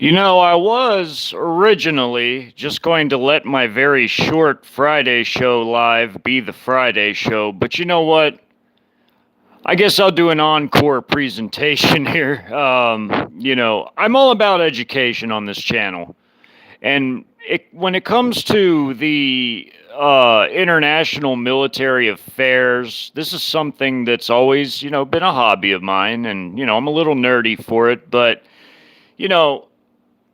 I was originally just going to let my very short Friday show live be the Friday show, but you know what? I guess I'll do an encore presentation here. I'm all about education on this channel. And when it comes to the international military affairs, this is something that's always, been a hobby of mine. And, I'm a little nerdy for it, but, you know,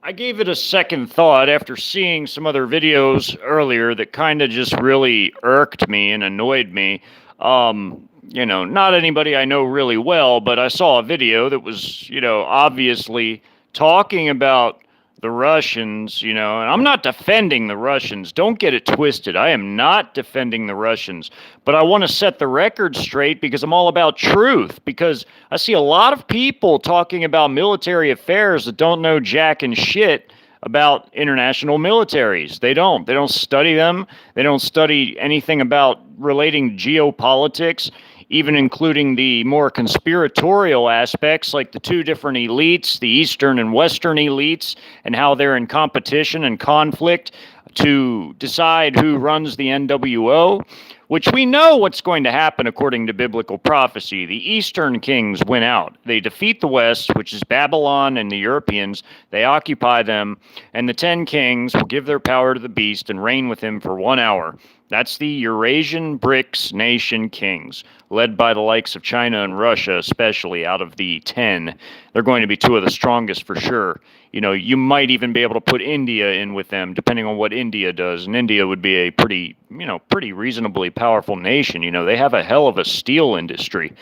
I gave it a second thought after seeing some other videos earlier that kind of just really irked me and annoyed me. Not anybody I know really well, but I saw a video that was, obviously talking about the Russians, and I'm not defending the Russians. Don't get it twisted. I am not defending the Russians, but I want to set the record straight because I'm all about truth. Because I see a lot of people talking about military affairs that don't know jack and shit about international militaries. They don't. They don't study them. They don't study anything about relating geopolitics, even including the more conspiratorial aspects like the two different elites, the Eastern and Western elites, and how they're in competition and conflict to decide who runs the N.W.O, which we know what's going to happen according to biblical prophecy. The Eastern kings win out. They defeat the West, which is Babylon and the Europeans. They occupy them, and the 10 kings will give their power to the beast and reign with him for 1 hour. That's the Eurasian BRICS nation kings, led by the likes of China and Russia, especially out of the 10. They're going to be two of the strongest for sure. You might even be able to put India in with them, depending on what India does. And India would be a pretty reasonably powerful nation. They have a hell of a steel industry.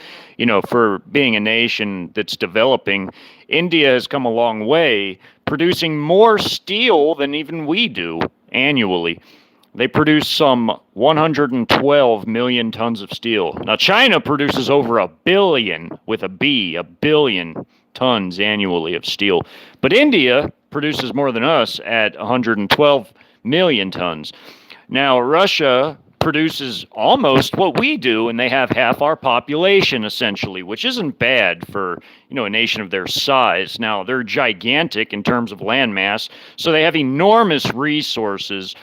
For being a nation that's developing, India has come a long way, producing more steel than even we do annually. They produce some 112 million tons of steel. Now, China produces over a billion, with a B, a billion tons annually of steel. But India produces more than us at 112 million tons. Now, Russia produces almost what we do, and they have half our population, essentially, which isn't bad for, a nation of their size. Now, they're gigantic in terms of land mass, so they have enormous resources.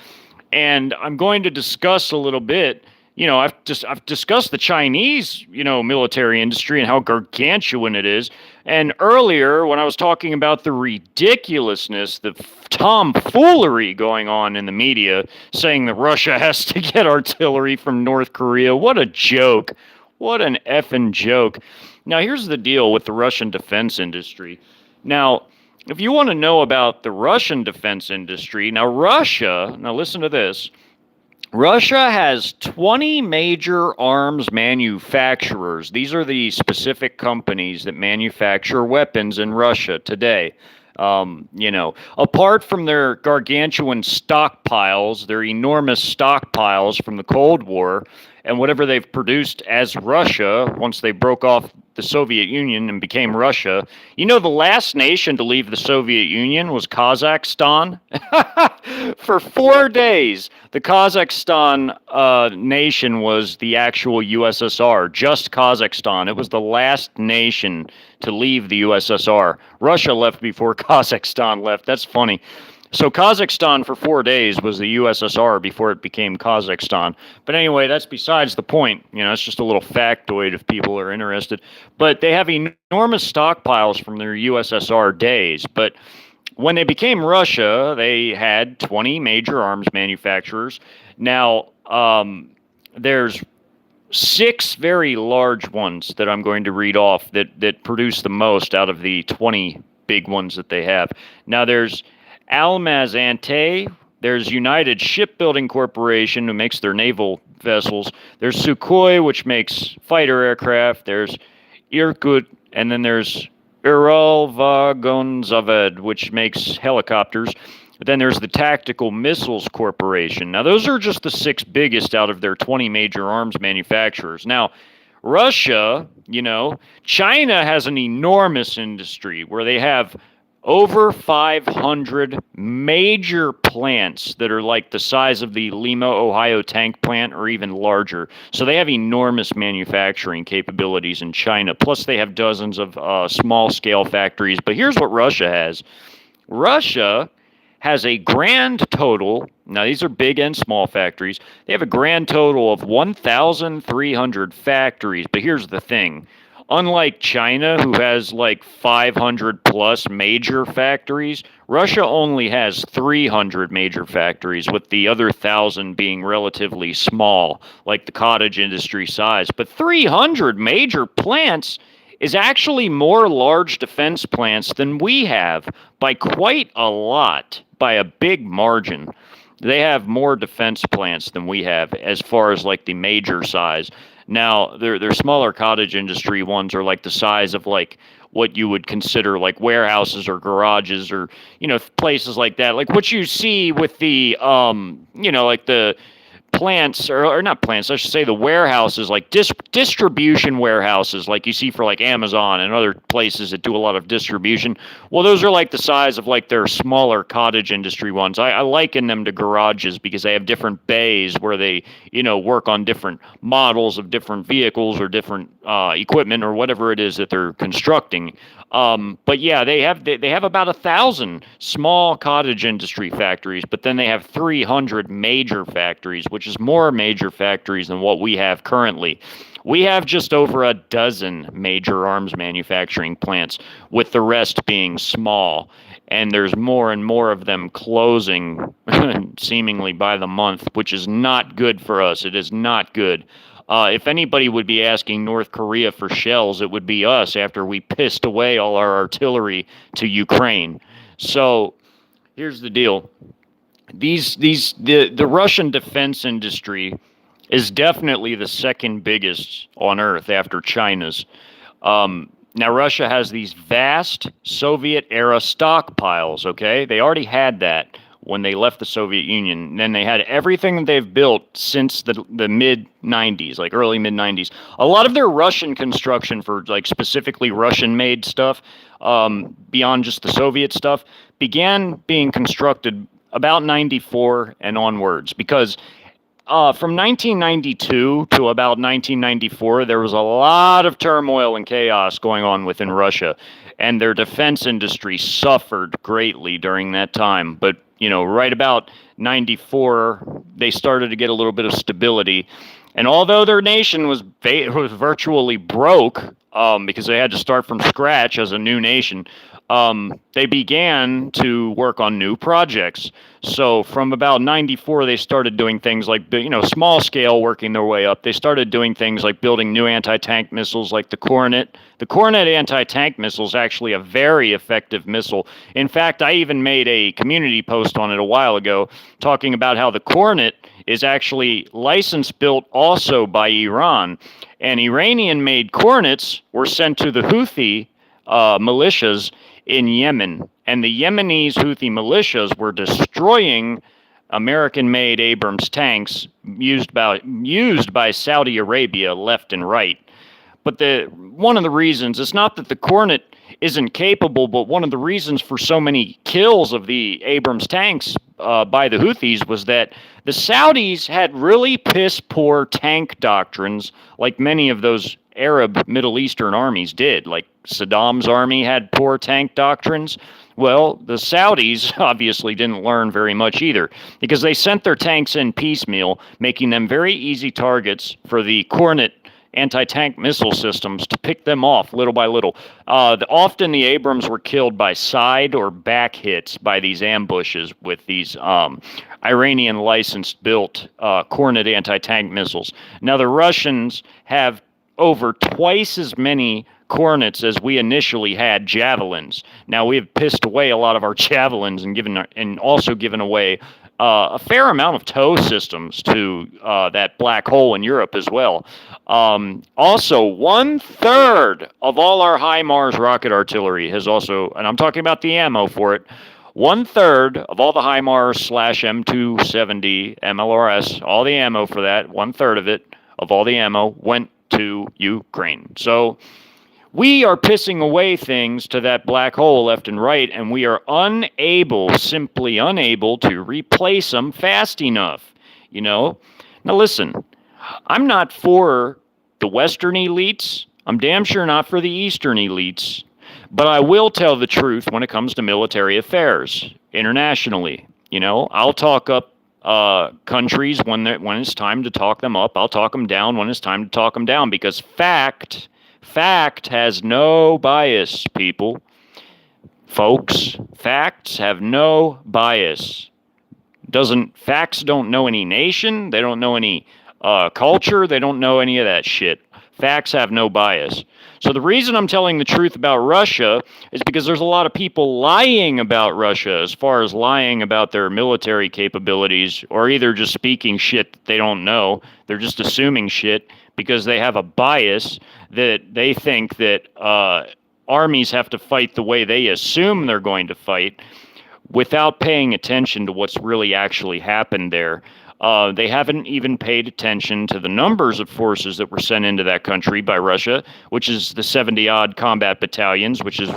And I'm going to discuss a little bit. I've discussed the Chinese, military industry and how gargantuan it is. And earlier, when I was talking about the ridiculousness, the tomfoolery going on in the media, saying that Russia has to get artillery from North Korea, what a joke! What an effing joke! Now, here's the deal with the Russian defense industry. Now, if you want to know about the Russian defense industry, now listen to this. Russia has 20 major arms manufacturers. These are the specific companies that manufacture weapons in Russia today. Apart from their gargantuan stockpiles, their enormous stockpiles from the Cold War, and whatever they've produced as Russia once they broke off the Soviet Union and became Russia. The last nation to leave the Soviet Union was Kazakhstan. For 4 days, the Kazakhstan nation was the actual USSR, just Kazakhstan. It was the last nation to leave the USSR. Russia left before Kazakhstan left. That's funny. So Kazakhstan for 4 days was the USSR before it became Kazakhstan. But anyway, that's besides the point. It's just a little factoid if people are interested. But they have enormous stockpiles from their USSR days. But when they became Russia, they had 20 major arms manufacturers. Now, there's 6 very large ones that I'm going to read off that produce the most out of the 20 big ones that they have. Now, there's Almaz-Antey, there's United Shipbuilding Corporation, who makes their naval vessels. There's Sukhoi, which makes fighter aircraft. There's Irkut, and then there's Uralvagonzavod, which makes helicopters. Then there's the Tactical Missiles Corporation. Now, those are just the 6 biggest out of their 20 major arms manufacturers. Now, Russia, China has an enormous industry where they have over 500 major plants that are like the size of the Lima, Ohio tank plant or even larger. So they have enormous manufacturing capabilities in China. Plus, they have dozens of small-scale factories. But here's what Russia has. Russia has a grand total. Now, these are big and small factories. They have a grand total of 1,300 factories. But here's the thing, unlike China, who has like 500 plus major factories, Russia only has 300 major factories, with the other 1,000 being relatively small, like the cottage industry size. But 300 major plants is actually more large defense plants than we have by quite a lot, by a big margin. They have more defense plants than we have as far as like the major size. Now, their smaller cottage industry ones are like the size of like what you would consider like warehouses or garages or places like that, like what you see with the like the plants or not plants, I should say the warehouses, like distribution warehouses like you see for like Amazon and other places that do a lot of distribution. Well, those are like the size of like their smaller cottage industry ones. I liken them to garages because they have different bays where they work on different models of different vehicles or different equipment or whatever it is that they're constructing. But yeah, they have about 1,000 small cottage industry factories, but then they have 300 major factories, which is more major factories than what we have currently. We have just over a dozen major arms manufacturing plants, with the rest being small. And there's more and more of them closing, seemingly by the month, which is not good for us. It is not good. If anybody would be asking North Korea for shells, it would be us after we pissed away all our artillery to Ukraine. So here's the deal. The Russian defense industry is definitely the second biggest on earth after China's. Now, Russia has these vast Soviet era stockpiles, okay? They already had that when they left the Soviet Union. And then they had everything that they've built since the mid 90s, like early mid 90s. A lot of their Russian construction for like specifically Russian made stuff, beyond just the Soviet stuff, began being constructed about 94 and onwards, because from 1992 to about 1994, there was a lot of turmoil and chaos going on within Russia, and their defense industry suffered greatly during that time. But, right about 94, they started to get a little bit of stability. And although their nation was virtually broke, because they had to start from scratch as a new nation, they began to work on new projects. So from about 94, they started doing things like, small scale, working their way up. They started doing things like building new anti-tank missiles like the Kornet. The Kornet anti-tank missile is actually a very effective missile. In fact, I even made a community post on it a while ago talking about how the Kornet is actually licensed built also by Iran. And Iranian-made Kornets were sent to the Houthi militias in Yemen, and the Yemenese Houthi militias were destroying American-made Abrams tanks used by Saudi Arabia left and right. But one of the reasons, it's not that the Kornet isn't capable, but one of the reasons for so many kills of the Abrams tanks by the Houthis was that the Saudis had really piss-poor tank doctrines, like many of those Arab Middle Eastern armies did. Like Saddam's army had poor tank doctrines. Well, the Saudis obviously didn't learn very much either, because they sent their tanks in piecemeal, making them very easy targets for the Kornet anti-tank missile systems to pick them off little by little. Often the Abrams were killed by side or back hits by these ambushes with these Iranian licensed built Kornet anti-tank missiles. Now the Russians have over twice as many Kornets as we initially had Javelins. Now we have pissed away a lot of our Javelins and also given away a fair amount of tow systems to that black hole in Europe as well. Also, 1/3 of all our HIMARS rocket artillery has also, and I'm talking about the ammo for it, 1/3 of all the HIMARS/M270 MLRS, all the ammo for that, 1/3 of it, of all the ammo, went to Ukraine. So we are pissing away things to that black hole left and right, and we are simply unable to replace them fast enough, Now listen, I'm not for the Western elites. I'm damn sure not for the Eastern elites. But I will tell the truth when it comes to military affairs internationally. I'll talk up countries when it's time to talk them up. I'll talk them down when it's time to talk them down because fact has no bias, people. Folks, facts have no bias. Facts don't know any nation, they don't know any culture, they don't know any of that shit. Facts have no bias. So the reason I'm telling the truth about Russia is because there's a lot of people lying about Russia as far as lying about their military capabilities, or either just speaking shit that they don't know. They're just assuming shit because they have a bias that they think that armies have to fight the way they assume they're going to fight, without paying attention to what's really actually happened there. They haven't even paid attention to the numbers of forces that were sent into that country by Russia, which is the 70-odd combat battalions, which is,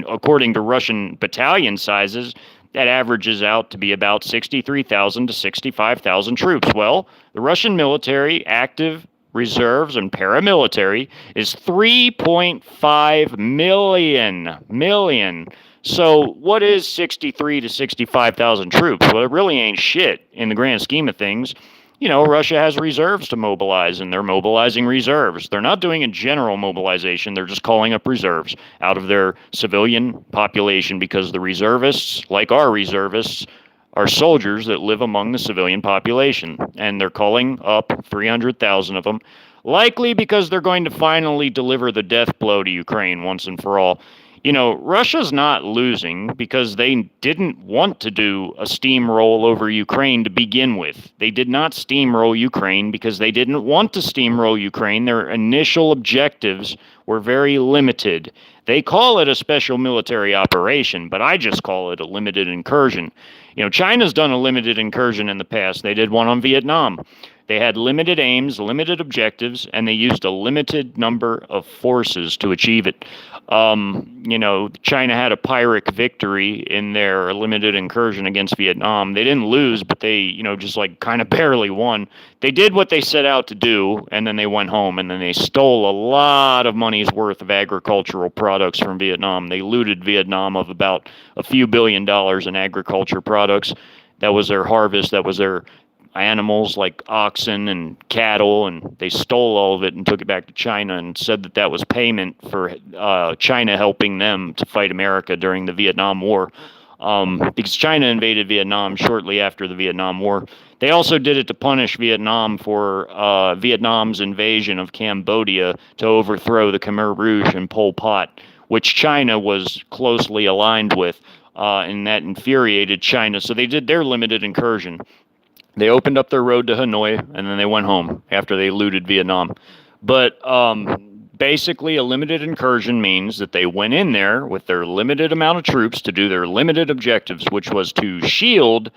according to Russian battalion sizes, that averages out to be about 63,000 to 65,000 troops. Well, the Russian military, active, reserves, and paramilitary is 3.5 million. So what is 63 to 65,000 troops? Well, it really ain't shit in the grand scheme of things. Russia has reserves to mobilize, and they're mobilizing reserves. They're not doing a general mobilization. They're just calling up reserves out of their civilian population because the reservists, like our reservists, are soldiers that live among the civilian population. And they're calling up 300,000 of them, likely because they're going to finally deliver the death blow to Ukraine once and for all. Russia's not losing because they didn't want to do a steamroll over Ukraine to begin with. They did not steamroll Ukraine because they didn't want to steamroll Ukraine. Their initial objectives were very limited. They call it a special military operation, but I just call it a limited incursion. China's done a limited incursion in the past. They did one on Vietnam. They had limited aims, limited objectives, and they used a limited number of forces to achieve it. China had a Pyrrhic victory in their limited incursion against Vietnam. They didn't lose, but they, just like kind of barely won. They did what they set out to do, and then they went home, and then they stole a lot of money's worth of agricultural products from Vietnam. They looted Vietnam of about a few $1 billion in agriculture products. That was their harvest. That was their animals like oxen and cattle, and they stole all of it and took it back to China and said that that was payment for China helping them to fight America during the Vietnam War, because China invaded Vietnam shortly after the Vietnam War. They also did it to punish Vietnam for Vietnam's invasion of Cambodia to overthrow the Khmer Rouge and Pol Pot, which China was closely aligned with, and that infuriated China. So they did their limited incursion. They opened up their road to Hanoi, and then they went home after they looted Vietnam. But basically, a limited incursion means that they went in there with their limited amount of troops to do their limited objectives, which was to shield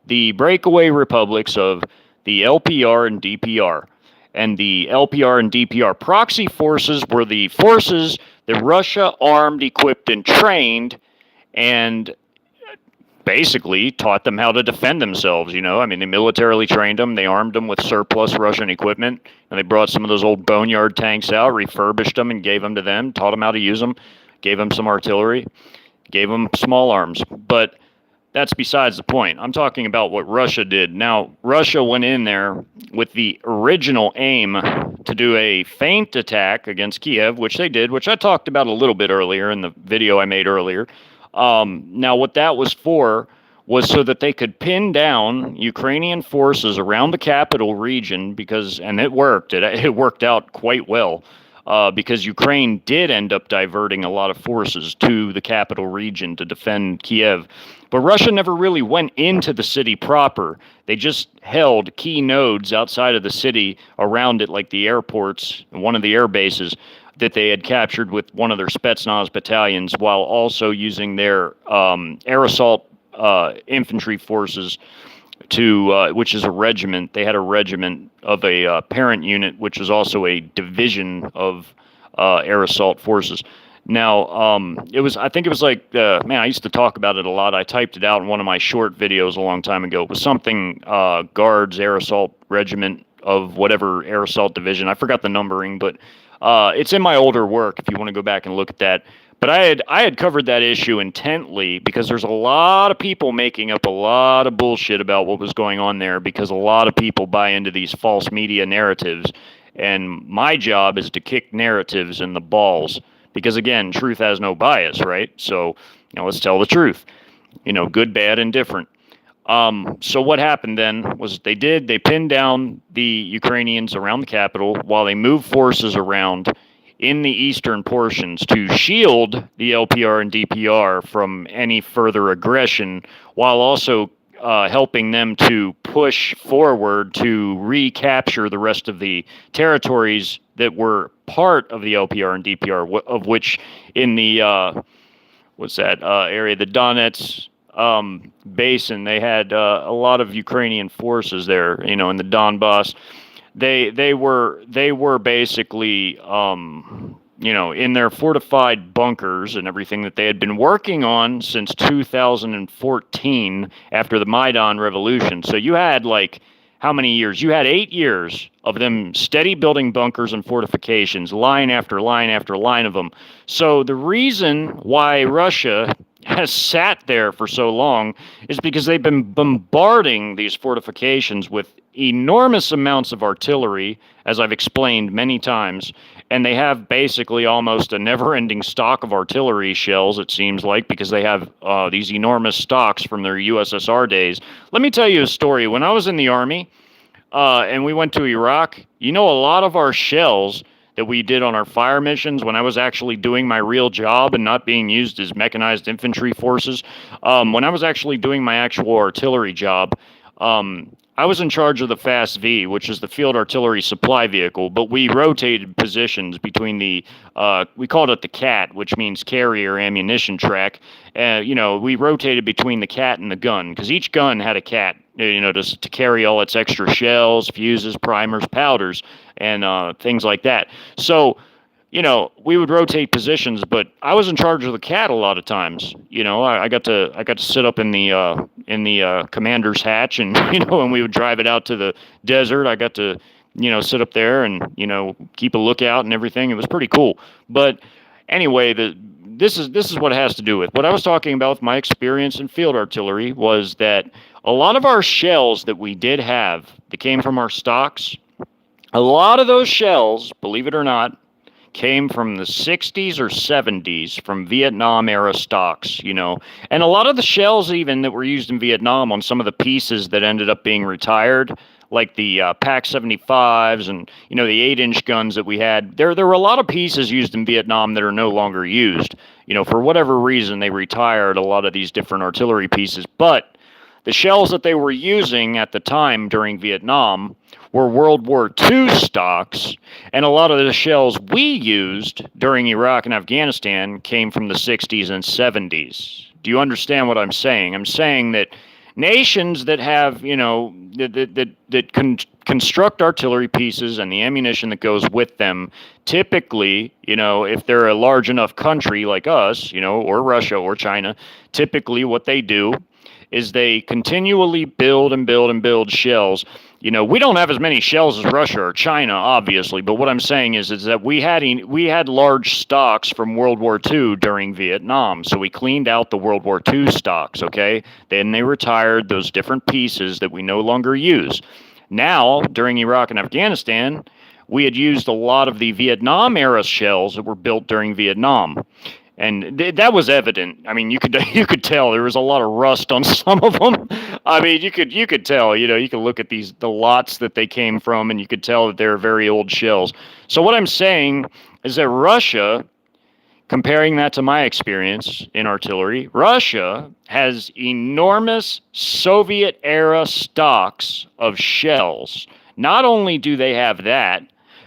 the breakaway republics of the LPR and DPR. And the LPR and DPR proxy forces were the forces that Russia armed, equipped, and trained, and basically taught them how to defend themselves. They militarily trained them. They armed them with surplus Russian equipment, and they brought some of those old boneyard tanks out, refurbished them, and gave them to them, taught them how to use them, gave them some artillery, gave them small arms. But that's besides the point. I'm talking about what Russia did. Now, Russia went in there with the original aim to do a feint attack against Kiev, which they did, which I talked about a little bit earlier in the video I made earlier. Now, what that was for was so that they could pin down Ukrainian forces around the capital region, and it worked. It worked out quite well, because Ukraine did end up diverting a lot of forces to the capital region to defend Kiev. But Russia never really went into the city proper. They just held key nodes outside of the city around it, like the airports, one of the air bases that they had captured with one of their Spetsnaz battalions, while also using their air assault infantry forces which is a regiment. They had a regiment of a parent unit, which is also a division of air assault forces. Now, I think it was like, I used to talk about it a lot. I typed it out in one of my short videos a long time ago. It was something Guards Air Assault Regiment of whatever air assault division. I forgot the numbering, but It's in my older work if you want to go back and look at that. But I had covered that issue intently because there's a lot of people making up a lot of bullshit about what was going on there because a lot of people buy into these false media narratives. And my job is to kick narratives in the balls because again, truth has no bias, right? So, let's tell the truth. Good, bad, and different. So what happened then was they pinned down the Ukrainians around the capital while they moved forces around in the eastern portions to shield the LPR and DPR from any further aggression, while also helping them to push forward to recapture the rest of the territories that were part of the LPR and DPR, of which in the what's that area, the Donetsk basin, they had a lot of Ukrainian forces there, in the Donbass. They were basically in their fortified bunkers and everything that they had been working on since 2014 after the Maidan revolution. So you had like how many years? You had 8 years of them steady building bunkers and fortifications, line after line after line of them. So the reason why Russia has sat there for so long is because they've been bombarding these fortifications with enormous amounts of artillery, as I've explained many times, and they have basically almost a never-ending stock of artillery shells, it seems like, because they have these enormous stocks from their USSR days. Let me tell you a story. When I was in the Army and we went to Iraq, a lot of our shells that we did on our fire missions when I was actually doing my real job and not being used as mechanized infantry forces, when I was actually doing my actual artillery job, I was in charge of the FAST V, which is the Field Artillery Supply Vehicle, but we rotated positions between we called it the CAT, which means Carrier Ammunition Track. We rotated between the CAT and the gun, because each gun had a CAT, to carry all its extra shells, fuses, primers, powders, and things like that. So, we would rotate positions, but I was in charge of the CAT a lot of times. I got to sit up in the commander's hatch, and and we would drive it out to the desert. I got to sit up there and keep a lookout and everything. It was pretty cool. But anyway, this is what it has to do with what I was talking about with my experience in field artillery was that a lot of our shells that we did have that came from our stocks, a lot of those shells, believe it or not, came from the 60s or 70s from Vietnam era stocks, and a lot of the shells even that were used in Vietnam on some of the pieces that ended up being retired, like the PAC 75s and the 8-inch guns that we had. There were a lot of pieces used in Vietnam that are no longer used. For whatever reason, they retired a lot of these different artillery pieces, but the shells that they were using at the time during Vietnam were World War II stocks, and a lot of the shells we used during Iraq and Afghanistan came from the 60s and 70s. Do you understand what I'm saying? I'm saying that nations that have, that construct artillery pieces and the ammunition that goes with them, typically, if they're a large enough country like us, or Russia or China, typically what they do is they continually build and build and build shells. We don't have as many shells as Russia or China, obviously, but what I'm saying is that we had large stocks from World War II during Vietnam, so we cleaned out the World War II stocks, okay? Then they retired those different pieces that we no longer use. Now, during Iraq and Afghanistan, we had used a lot of the Vietnam-era shells that were built during Vietnam. And that was evident. I mean, you could tell there was a lot of rust on some of them. I mean, you could tell. You could look at the lots that they came from, and you could tell that they're very old shells. So what I'm saying is that Russia, comparing that to my experience in artillery, Russia has enormous Soviet-era stocks of shells. Not only do they have that,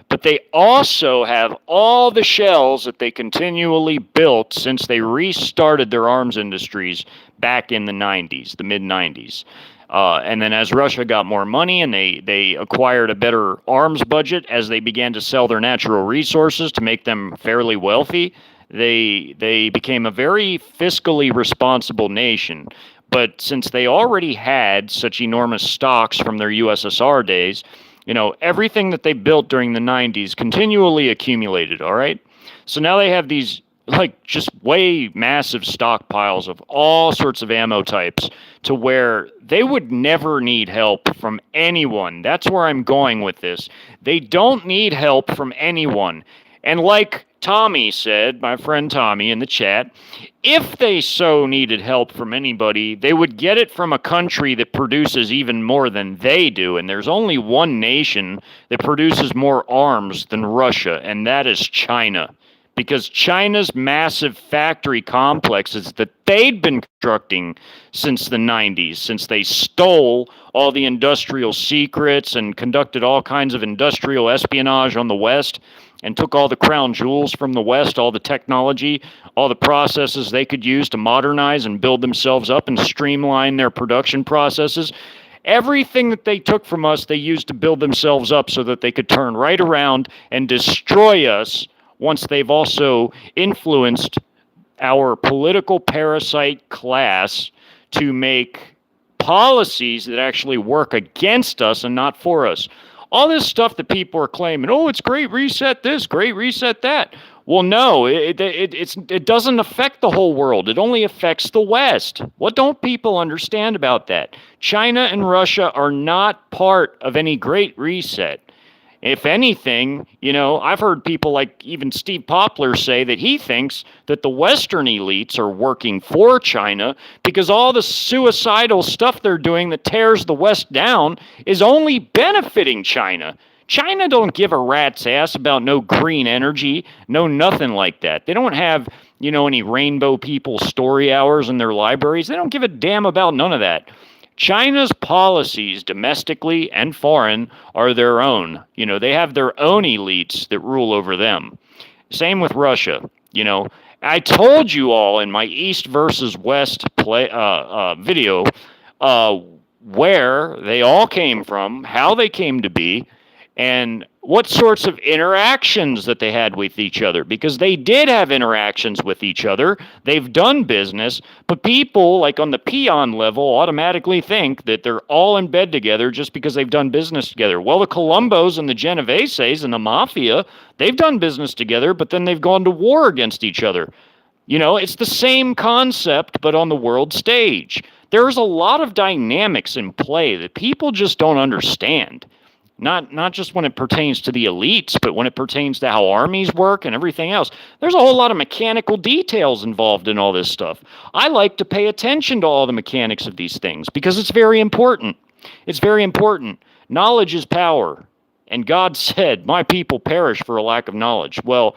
but they also have all the shells that they continually built since they restarted their arms industries back in the 90s, the mid-90s. And then as Russia got more money and they acquired a better arms budget as they began to sell their natural resources to make them fairly wealthy, they became a very fiscally responsible nation. But since they already had such enormous stocks from their USSR days, Everything that they built during the 90s continually accumulated, all right? So now they have these like just way massive stockpiles of all sorts of ammo types to where they would never need help from anyone. That's where I'm going with this. They don't need help from anyone. And like Tommy said, my friend Tommy in the chat, if they so needed help from anybody, they would get it from a country that produces even more than they do. And there's only one nation that produces more arms than Russia, and that is China. Because China's massive factory complexes that they'd been constructing since the 90s, since they stole all the industrial secrets and conducted all kinds of industrial espionage on the West and took all the crown jewels from the West, all the technology, all the processes they could use to modernize and build themselves up and streamline their production processes. Everything that they took from us, they used to build themselves up so that they could turn right around and destroy us once they've also influenced our political parasite class to make policies that actually work against us and not for us. All this stuff that people are claiming, oh, it's great reset this, great reset that. Well, no, it doesn't affect the whole world. It only affects the West. What don't people understand about that? China and Russia are not part of any great reset. If anything, I've heard people like even Steve Poplar say that he thinks that the Western elites are working for China because all the suicidal stuff they're doing that tears the West down is only benefiting China. China don't give a rat's ass about no green energy, no nothing like that. They don't have, any rainbow people story hours in their libraries. They don't give a damn about none of that. China's policies, domestically and foreign, are their own. They have their own elites that rule over them. Same with Russia. I told you all in my East versus West video where they all came from, how they came to be, and what sorts of interactions that they had with each other, because they did have interactions with each other. They've done business, but people, like on the peon level, automatically think that they're all in bed together just because they've done business together. Well, the Colombos and the Genoveses and the mafia, they've done business together, but then they've gone to war against each other. It's the same concept, but on the world stage. There's a lot of dynamics in play that people just don't understand. Not just when it pertains to the elites, but when it pertains to how armies work and everything else. There's a whole lot of mechanical details involved in all this stuff. I like to pay attention to all the mechanics of these things because it's very important. It's very important. Knowledge is power. And God said, my people perish for a lack of knowledge. Well,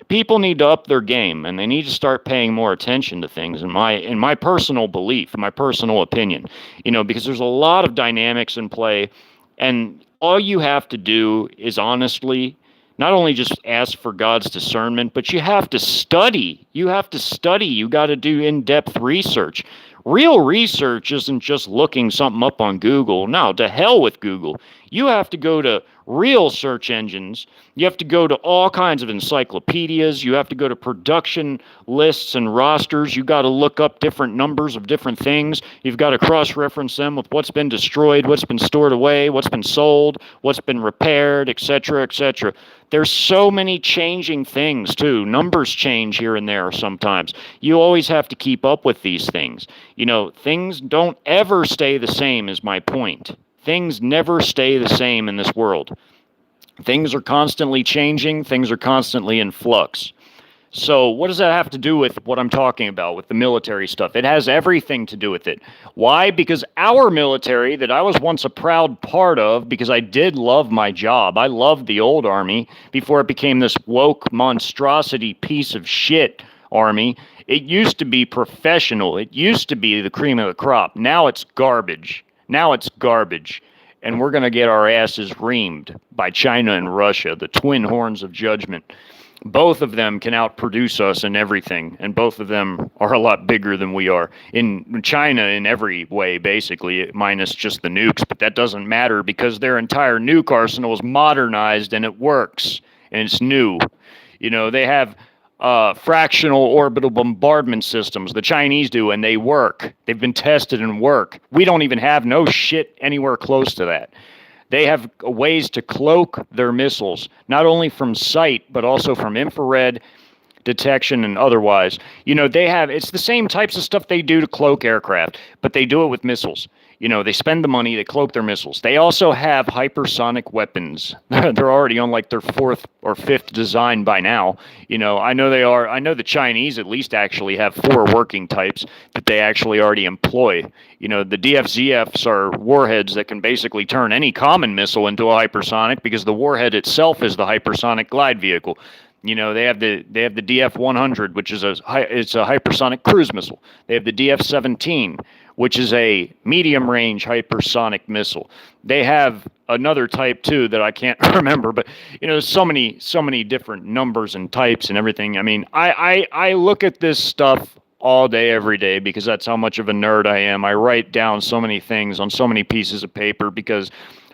people need to up their game and they need to start paying more attention to things in my personal belief, in my personal opinion, because there's a lot of dynamics in play. And all you have to do is honestly not only just ask for God's discernment, but you have to study. You have to study. You got to do in-depth research. Real research isn't just looking something up on Google. No, to hell with Google. You have to go to real search engines. You have to go to all kinds of encyclopedias. You have to go to production lists and rosters. You got to look up different numbers of different things. You've got to cross-reference them with what's been destroyed, what's been stored away, what's been sold, what's been repaired, etc., etc. There's so many changing things, too. Numbers change here and there sometimes. You always have to keep up with these things. Things don't ever stay the same is my point. Things never stay the same in this world. Things are constantly changing. Things are constantly in flux. So what does that have to do with what I'm talking about, with the military stuff? It has everything to do with it. Why? Because our military, that I was once a proud part of, because I did love my job. I loved the old Army before it became this woke monstrosity piece of shit Army. It used to be professional. It used to be the cream of the crop. Now it's garbage. And we're going to get our asses reamed by China and Russia, the twin horns of judgment. Both of them can outproduce us in everything, and both of them are a lot bigger than we are. In China, in every way, basically, minus just the nukes, but that doesn't matter because their entire nuke arsenal is modernized and it works, and it's new. They have fractional orbital bombardment systems. The Chinese do, and they work. They've been tested and work. We don't even have no shit anywhere close to that. They have ways to cloak their missiles, not only from sight, but also from infrared detection and otherwise. It's the same types of stuff they do to cloak aircraft, but they do it with missiles. They spend the money, they cloak their missiles. They also have hypersonic weapons. They're already on like their fourth or fifth design by now. I know they are. I know the Chinese at least actually have four working types that they actually already employ. The DFZFs are warheads that can basically turn any common missile into a hypersonic because the warhead itself is the hypersonic glide vehicle. They have the DF-100, which is it's a hypersonic cruise missile. They have the DF-17, which is a medium-range hypersonic missile. They have another type too that I can't remember, but so many different numbers and types and everything. I mean, I look at this stuff all day, every day, because that's how much of a nerd I am. I write down so many things on so many pieces of paper because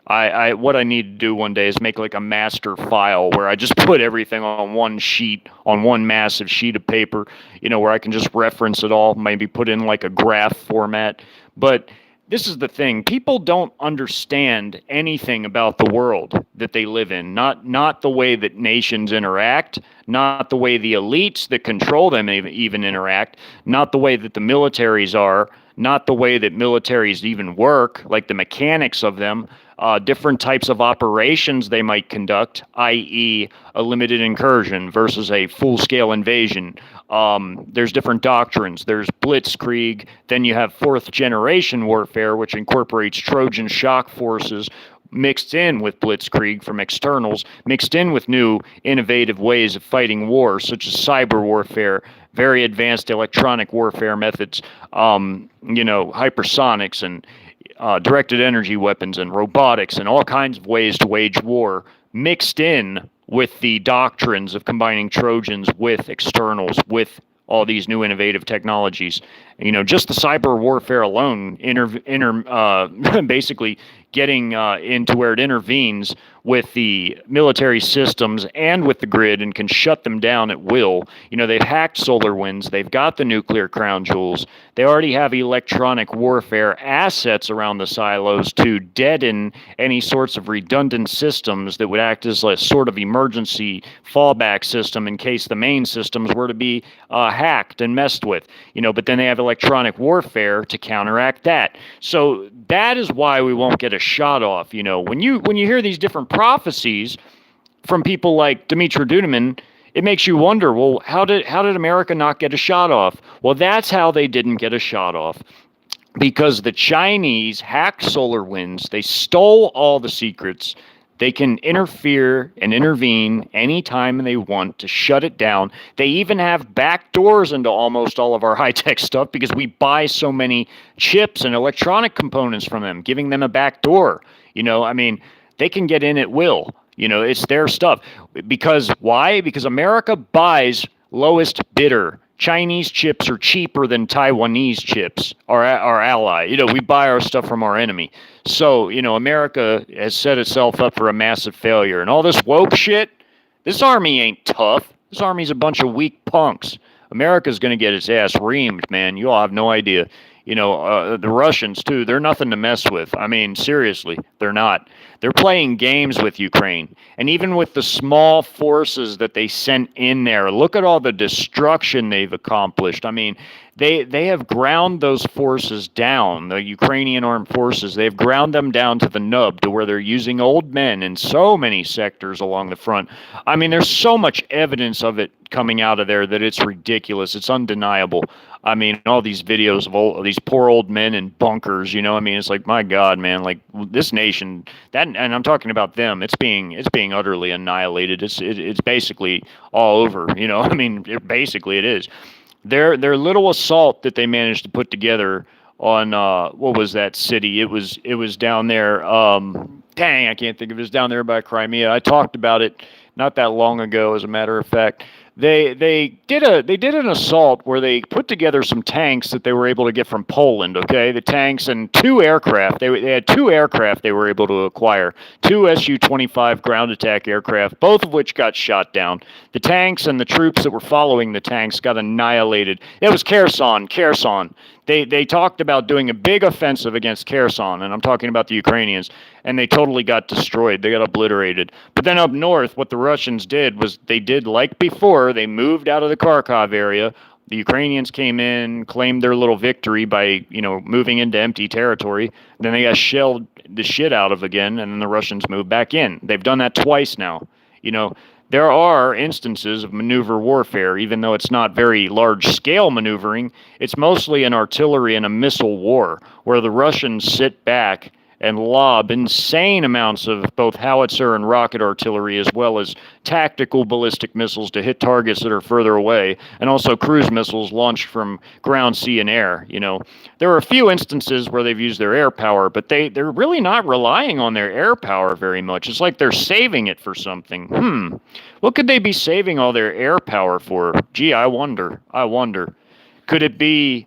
what I need to do one day is make like a master file where I just put everything on one sheet, on one massive sheet of paper, where I can just reference it all, maybe put in like a graph format. But this is the thing. People don't understand anything about the world that they live in. Not the way that nations interact, not the way the elites that control them even interact, not the way that the militaries are, not the way that militaries even work, like the mechanics of them, different types of operations they might conduct, i.e. a limited incursion versus a full-scale invasion. There's different doctrines. There's blitzkrieg. Then you have fourth-generation warfare, which incorporates Trojan shock forces mixed in with blitzkrieg from externals, mixed in with new innovative ways of fighting war, such as cyber warfare, very advanced electronic warfare methods, hypersonics and directed energy weapons and robotics and all kinds of ways to wage war, mixed in with the doctrines of combining Trojans with externals, with all these new innovative technologies. Just the cyber warfare alone, basically getting into where it intervenes with the military systems and with the grid and can shut them down at will. They've hacked solar winds. They've got the nuclear crown jewels. They already have electronic warfare assets around the silos to deaden any sorts of redundant systems that would act as a sort of emergency fallback system in case the main systems were to be hacked and messed with. But then they have electronic warfare to counteract that. So that is why we won't get a shot off. When you hear these different prophecies from people like Dmitry Duduman, it makes you wonder, well, how did America not get a shot off? Well, that's how they didn't get a shot off. Because the Chinese hacked solar winds, they stole all the secrets. They can interfere and intervene anytime they want to shut it down. They even have back doors into almost all of our high-tech stuff because we buy so many chips and electronic components from them, giving them a back door. They can get in at will. It's their stuff. Because why? Because America buys lowest bidder. Chinese chips are cheaper than Taiwanese chips, our ally. We buy our stuff from our enemy. So, America has set itself up for a massive failure. And all this woke shit, this army ain't tough. This army's a bunch of weak punks. America's going to get its ass reamed, man. You all have no idea. The Russians, too, they're nothing to mess with. I mean, seriously, they're not. They're playing games with Ukraine. And even with the small forces that they sent in there, look at all the destruction they've accomplished. I mean, they have ground those forces down, the Ukrainian armed forces. They've ground them down to the nub, to where they're using old men in so many sectors along the front. I mean, there's so much evidence of it coming out of there that it's ridiculous. It's undeniable. I mean, all these videos of these poor old men in bunkers, it's like, my God, man, like this nation, and I'm talking about them, it's being utterly annihilated. It's basically all over, basically it is. Their little assault that they managed to put together on, what was that city? It was down there, I can't think of it. It was down there by Crimea. I talked about it not that long ago, as a matter of fact. They did an assault where they put together some tanks that they were able to get from Poland. Okay, the tanks and two aircraft. They had two aircraft they were able to acquire, two Su-25 ground attack aircraft, both of which got shot down. The tanks and the troops that were following the tanks got annihilated. It was Kherson. Kherson. They talked about doing a big offensive against Kherson, and I'm talking about the Ukrainians, and they totally got destroyed. They got obliterated. But then up north, what the Russians did was they did like before. They moved out of the Kharkov area. The Ukrainians came in, claimed their little victory by, moving into empty territory. Then they got shelled the shit out of again, and then the Russians moved back in. They've done that twice now. There are instances of maneuver warfare, even though it's not very large-scale maneuvering. It's mostly an artillery and a missile war, where the Russians sit back and lob insane amounts of both howitzer and rocket artillery, as well as tactical ballistic missiles to hit targets that are further away, and also cruise missiles launched from ground, sea, and air. There are a few instances where they've used their air power, but they're really not relying on their air power very much. It's like they're saving it for something. What could they be saving all their air power for? Gee, I wonder. Could it be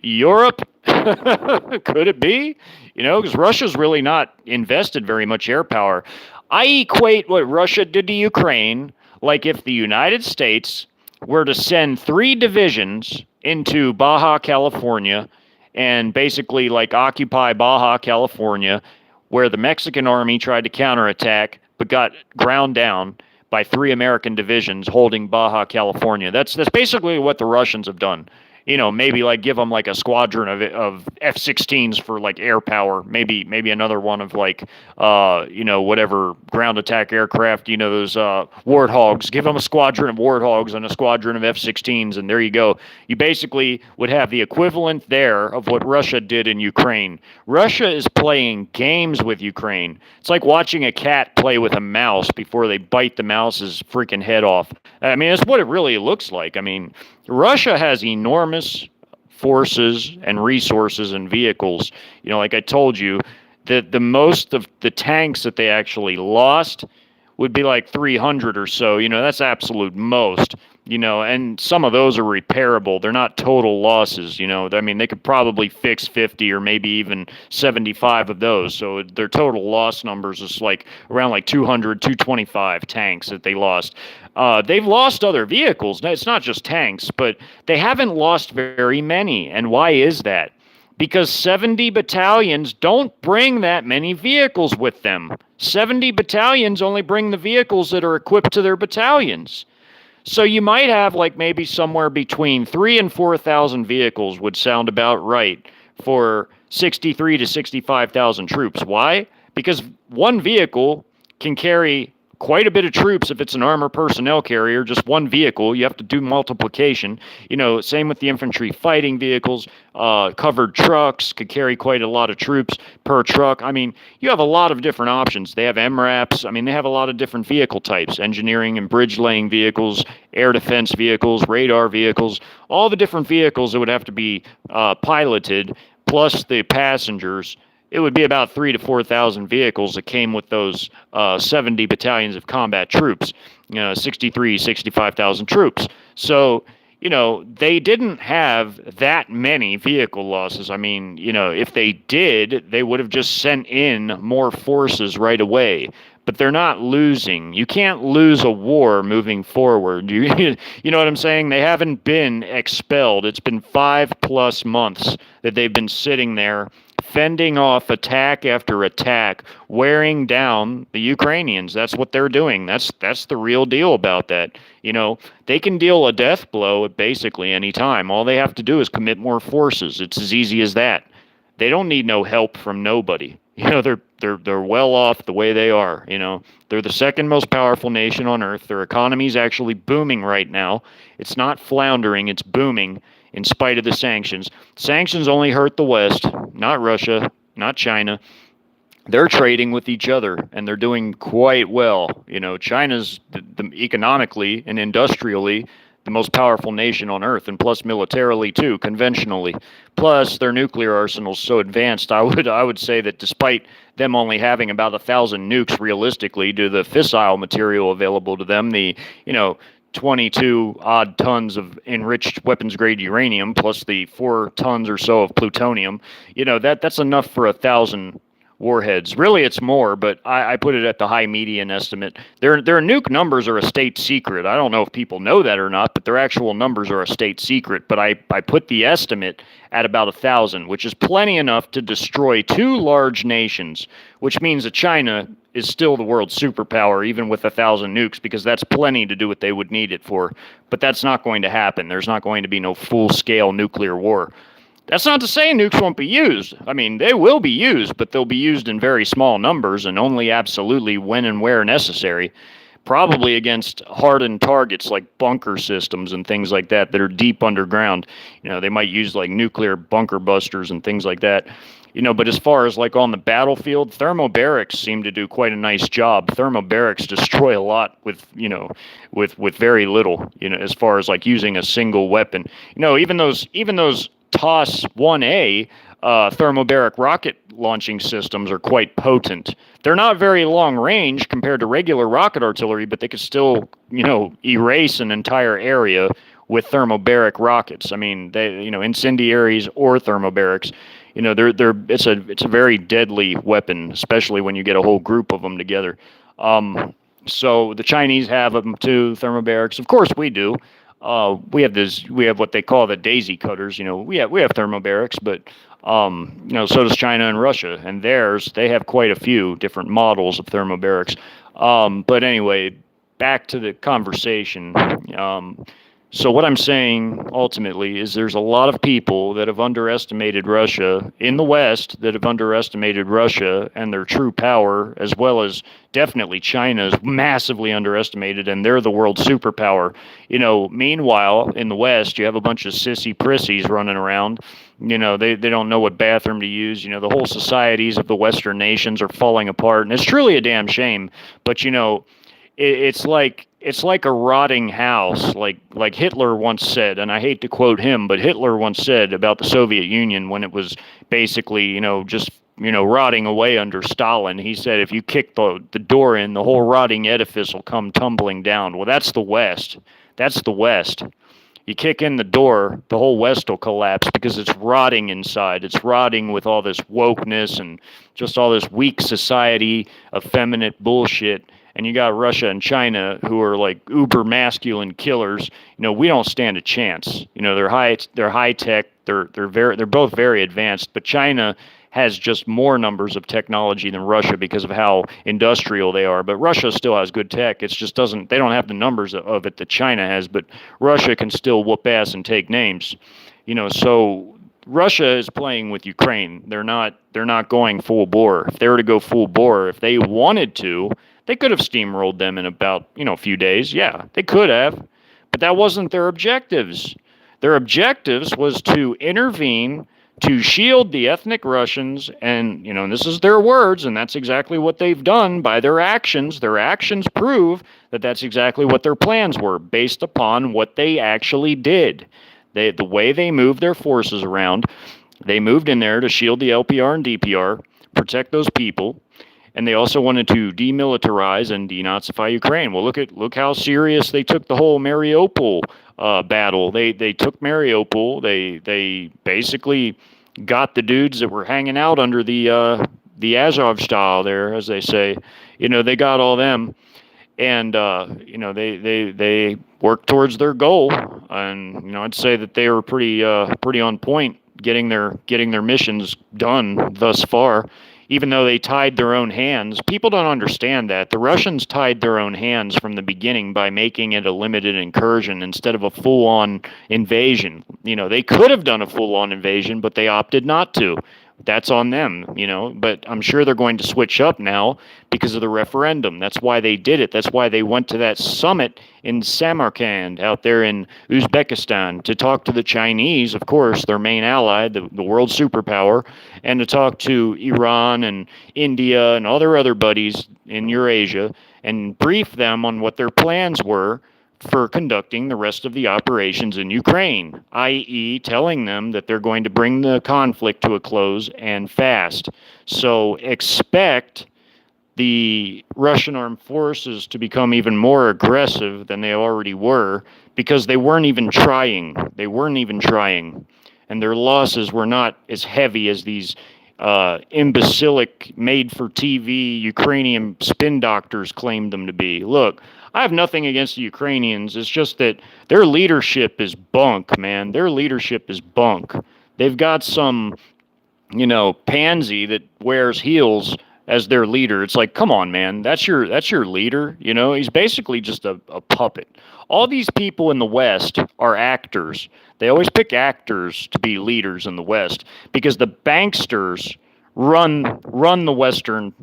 Europe? Could it be? Because Russia's really not invested very much air power. I equate what Russia did to Ukraine like if the United States were to send 3 divisions into Baja California and basically like occupy Baja California, where the Mexican army tried to counterattack but got ground down by 3 American divisions holding Baja California. That's basically what the Russians have done. Maybe like give them like a squadron of F-16s for like air power. Maybe another one of like, whatever ground attack aircraft. Those Warthogs. Give them a squadron of Warthogs and a squadron of F-16s, and there you go. You basically would have the equivalent there of what Russia did in Ukraine. Russia is playing games with Ukraine. It's like watching a cat play with a mouse before they bite the mouse's freaking head off. I mean, that's what it really looks like. I mean, Russia has enormous forces and resources and vehicles. Like I told you, the most of the tanks that they actually lost would be like 300 or so. That's absolute most. And some of those are repairable. They're not total losses. I mean, they could probably fix 50 or maybe even 75 of those. So their total loss numbers is like around like 200, 225 tanks that they lost. They've lost other vehicles. It's not just tanks, but they haven't lost very many. And why is that? Because 70 battalions don't bring that many vehicles with them. 70 battalions only bring the vehicles that are equipped to their battalions. So you might have like maybe somewhere between 3,000 and 4,000 vehicles would sound about right for 63 to 65,000 troops. Why? Because one vehicle can carry quite a bit of troops if it's an armor personnel carrier, just one vehicle. You have to do multiplication. Same with the infantry fighting vehicles. Covered trucks could carry quite a lot of troops per truck. I mean, you have a lot of different options. They have MRAPs. I mean, they have a lot of different vehicle types, engineering and bridge laying vehicles, air defense vehicles, radar vehicles, all the different vehicles that would have to be piloted, plus the passengers. It would be about 3,000 to 4,000 vehicles that came with those 70 battalions of combat troops, 63, 65,000 troops. So, they didn't have that many vehicle losses. I mean, if they did, they would have just sent in more forces right away. But they're not losing. You can't lose a war moving forward. You know what I'm saying? They haven't been expelled. It's been 5+ months that they've been sitting there fending off attack after attack, wearing down the Ukrainians. That's what they're doing. That's the real deal about that. They can deal a death blow at basically any time. All they have to do is commit more forces. It's as easy as that. They don't need no help from nobody. They're well off the way they are. They're the second most powerful nation on earth. Their economy is actually booming right now. It's not floundering, it's booming in spite of the sanctions. Sanctions only hurt the West, not Russia, not China. They're trading with each other, and they're doing quite well. China's economically and industrially the most powerful nation on earth, and plus militarily too, conventionally. Plus their nuclear arsenal's so advanced. I would say that despite them only having about 1,000 nukes realistically, due to the fissile material available to them, the 22 odd tons of enriched weapons grade uranium plus the 4 tons or so of plutonium. That's enough for 1,000 warheads. Really, it's more, but I put it at the high median estimate. Their nuke numbers are a state secret. I don't know if people know that or not, but their actual numbers are a state secret. But I put the estimate at about 1,000, which is plenty enough to destroy 2 large nations, which means that China is still the world's superpower, even with 1,000 nukes, because that's plenty to do what they would need it for. But that's not going to happen. There's not going to be no full-scale nuclear war. That's not to say nukes won't be used. I mean, they will be used, but they'll be used in very small numbers and only absolutely when and where necessary. Probably against hardened targets like bunker systems and things like that are deep underground. They might use like nuclear bunker busters and things like that. But as far as like on the battlefield, thermobarics seem to do quite a nice job. Thermobarics destroy a lot with very little, as far as like using a single weapon. Even those TOS 1A thermobaric rocket launching systems are quite potent. They're not very long range compared to regular rocket artillery, but they could still, erase an entire area with thermobaric rockets. I mean, they, incendiaries or thermobarics, it's a very deadly weapon, especially when you get a whole group of them together. So the Chinese have them too, thermobarics. Of course we do. We have what they call the daisy cutters. We have thermobarics, but so does China and Russia, and they have quite a few different models of thermobarics. But anyway, back to the conversation. So what I'm saying ultimately is there's a lot of people that have underestimated Russia in the West, that have underestimated Russia and their true power, as well as definitely China's massively underestimated, and they're the world superpower. Meanwhile, in the West, you have a bunch of sissy prissies running around. They don't know what bathroom to use. The whole societies of the Western nations are falling apart, and it's truly a damn shame. But it's like a rotting house, like Hitler once said, and I hate to quote him, but Hitler once said about the Soviet Union when it was basically, just rotting away under Stalin. He said, if you kick the door in, the whole rotting edifice will come tumbling down. Well, that's the West. That's the West. You kick in the door, the whole West will collapse because it's rotting inside. It's rotting with all this wokeness and just all this weak society, effeminate bullshit. And you got Russia and China who are like uber masculine killers. We don't stand a chance. They're high tech. They're both very advanced, but China has just more numbers of technology than Russia because of how industrial they are. But Russia still has good tech. It's just they don't have the numbers of it that China has, but Russia can still whoop ass and take names. So Russia is playing with Ukraine. They're not going full bore. If they were to go full bore, if they wanted to, they could have steamrolled them in about, a few days. Yeah, they could have. But that wasn't their objectives. Their objectives was to intervene, to shield the ethnic Russians, and, this is their words, and that's exactly what they've done by their actions. Their actions prove that that's exactly what their plans were, based upon what they actually did. The way they moved their forces around, they moved in there to shield the LPR and DPR, protect those people, and they also wanted to demilitarize and denazify Ukraine. Well, look how serious they took the whole Mariupol battle. They took Mariupol. They basically got the dudes that were hanging out under the Azovstal there, as they say. They got all them, and they worked towards their goal. And I'd say that they were pretty on point getting their missions done thus far. Even though they tied their own hands, people don't understand that. The Russians tied their own hands from the beginning by making it a limited incursion instead of a full-on invasion. They could have done a full-on invasion, but they opted not to. That's on them, but I'm sure they're going to switch up now because of the referendum. That's why they did it. That's why they went to that summit in Samarkand out there in Uzbekistan to talk to the Chinese, of course, their main ally, the world superpower, and to talk to Iran and India and all their other buddies in Eurasia and brief them on what their plans were for conducting the rest of the operations in Ukraine, i.e. telling them that they're going to bring the conflict to a close and fast. So expect the Russian armed forces to become even more aggressive than they already were because they weren't even trying. They weren't even trying. And their losses were not as heavy as these imbecilic, made for TV Ukrainian spin doctors claimed them to be. Look, I have nothing against the Ukrainians. It's just that their leadership is bunk, man. Their leadership is bunk. They've got some, pansy that wears heels as their leader. It's like, come on, man, that's your leader. He's basically just a puppet. All these people in the West are actors. They always pick actors to be leaders in the West because the banksters run the Western